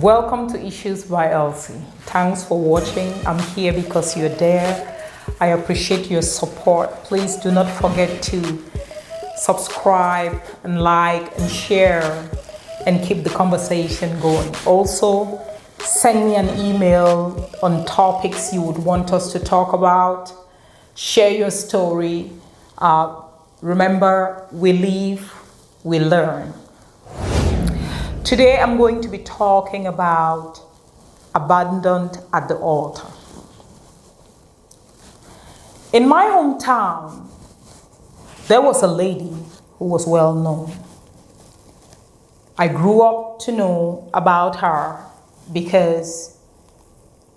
Welcome to Issues by Elsie. Thanks for watching. I'm here because you're there. I appreciate your support. Please do not forget to subscribe and like and share and keep the conversation going. Also, send me an email on topics you would want us to talk about. Share your story. Remember, we live, we learn. Today I'm going to be talking about abandoned at the altar. In my hometown, there was a lady who was well known. I grew up to know about her because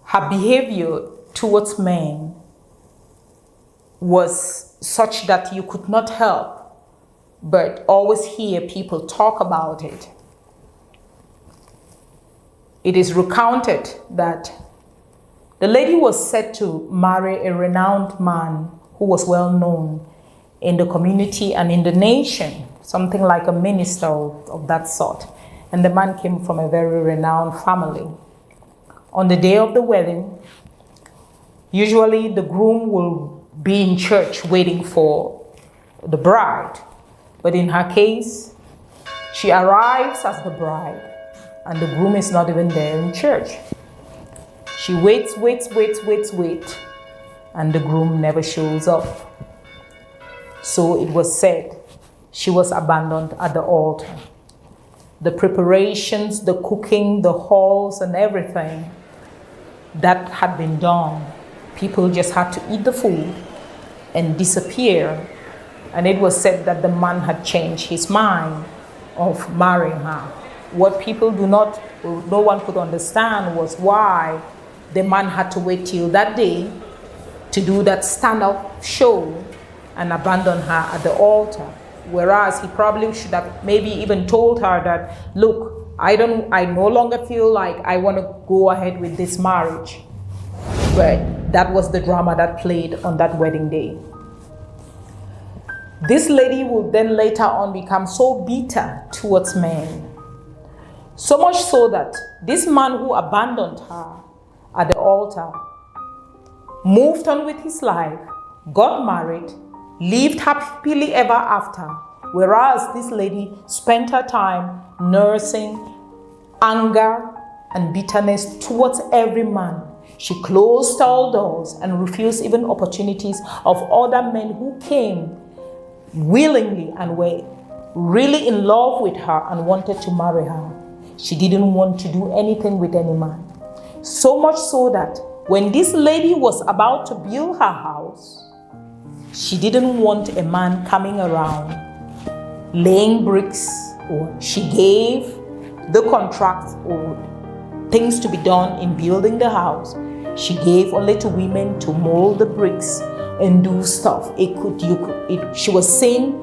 her behavior towards men was such that you could not help but always hear people talk about it. It is recounted that the lady was said to marry a renowned man who was well known in the community and in the nation, something like a minister of that sort. And the man came from a very renowned family. On the day of the wedding, usually the groom will be in church waiting for the bride. But in her case, she arrives as the bride, and the groom is not even there in church. She waits, and the groom never shows up. So it was said she was abandoned at the altar. The preparations, the cooking, the halls, and everything that had been done, people just had to eat the food and disappear. And it was said that the man had changed his mind of marrying her. What people no one could understand was why the man had to wait till that day to do that stand-up show and abandon her at the altar. Whereas he probably should have maybe even told her that, look, I no longer feel like I want to go ahead with this marriage. But that was the drama that played on that wedding day. This lady would then later on become so bitter towards men. So much so that this man who abandoned her at the altar moved on with his life, got married, lived happily ever after, whereas this lady spent her time nursing anger and bitterness towards every man. She closed all doors and refused even opportunities of other men who came willingly and were really in love with her and wanted to marry her. She didn't want to do anything with any man. So much so that when this lady was about to build her house, she didn't want a man coming around laying bricks, or she gave the contract or things to be done in building the house. She gave only to women to mold the bricks and do stuff. She was seen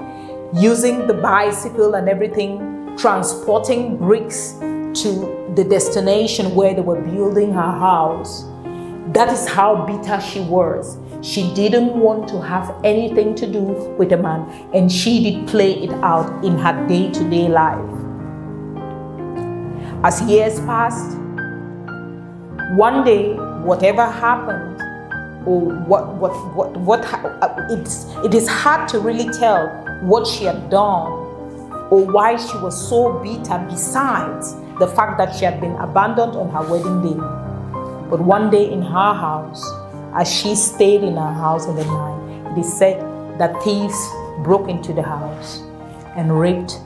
using the bicycle and everything, transporting bricks to the destination where they were building her house. That is how bitter she was. She didn't want to have anything to do with a man, and she did play it out in her day-to-day life. As years passed, one day, whatever happened, or it is hard to really tell what she had done or why she was so bitter, besides the fact that she had been abandoned on her wedding day. But one day in her house, as she stayed in her house in the night, it is said that thieves broke into the house and raped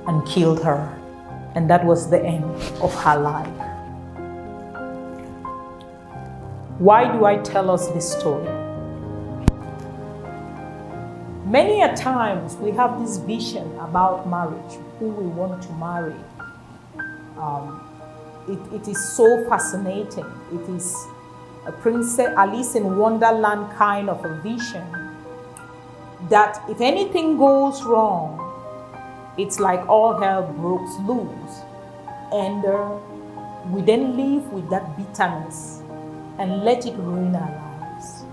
and killed her. And that was the end of her life. Why do I tell us this story? Many a times we have this vision about marriage, who we want to marry. It is so fascinating. It is a Princess Alice in Wonderland kind of a vision, that if anything goes wrong, it's like all hell breaks loose. And we then live with that bitterness and let it ruin our lives.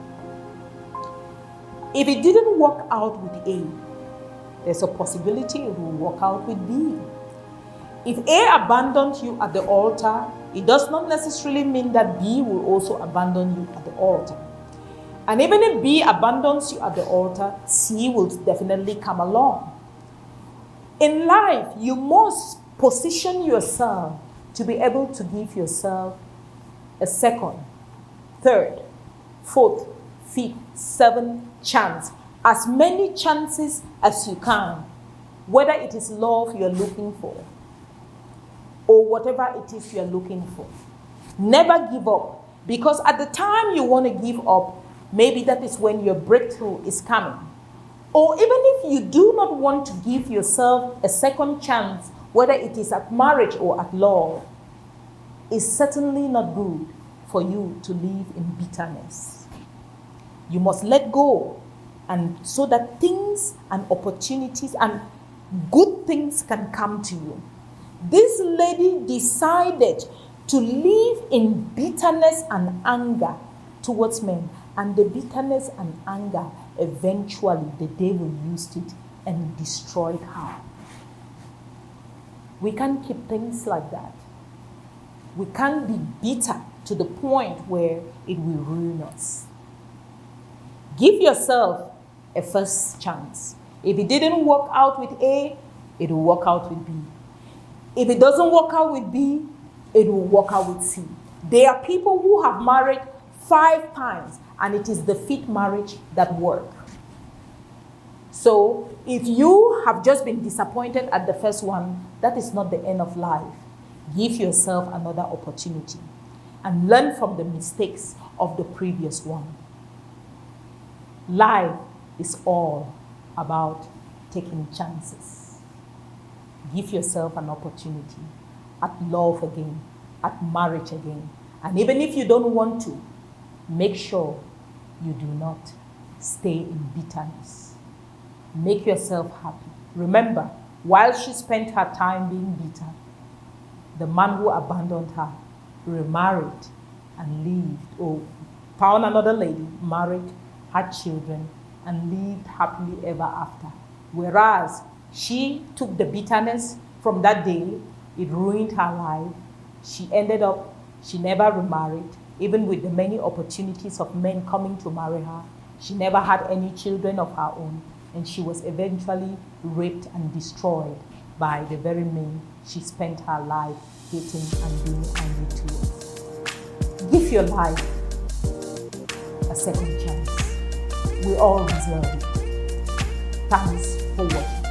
If it didn't work out with A, there's a possibility it will work out with B. If A abandoned you at the altar, it does not necessarily mean that B will also abandon you at the altar. And even if B abandons you at the altar, C will definitely come along. In life, you must position yourself to be able to give yourself a second, third, fourth, fifth, seventh chance. As many chances as you can, whether it is love you're looking for or whatever it is you're looking for. Never give up, because at the time you want to give up, maybe that is when your breakthrough is coming. Or even if you do not want to give yourself a second chance, whether it is at marriage or at love, it's certainly not good for you to live in bitterness. You must let go, and so that things and opportunities and good things can come to you. This lady decided to live in bitterness and anger towards men, and the bitterness and anger, eventually the devil used it and destroyed her. We can't keep things like that. We can't be bitter to the point where it will ruin us. Give yourself a first chance. If it didn't work out with A, it will work out with B. If it doesn't work out with B, it will work out with C. There are people who have married 5 times, and it is the 5th marriage that works. So if you have just been disappointed at the first one, that is not the end of life. Give yourself another opportunity and learn from the mistakes of the previous one. Life is all about taking chances. Give yourself an opportunity at love again, at marriage again. And even if you don't want to, make sure you do not stay in bitterness. Make yourself happy. Remember, while she spent her time being bitter, the man who abandoned her remarried and lived, or found another lady, married, had children, and lived happily ever after. Whereas she took the bitterness from that day, it ruined her life. She ended up, she never remarried, even with the many opportunities of men coming to marry her. She never had any children of her own, and she was eventually raped and destroyed by the very men she spent her life hating and being angry to. Give your life a second chance. We all deserve it. Thanks for watching.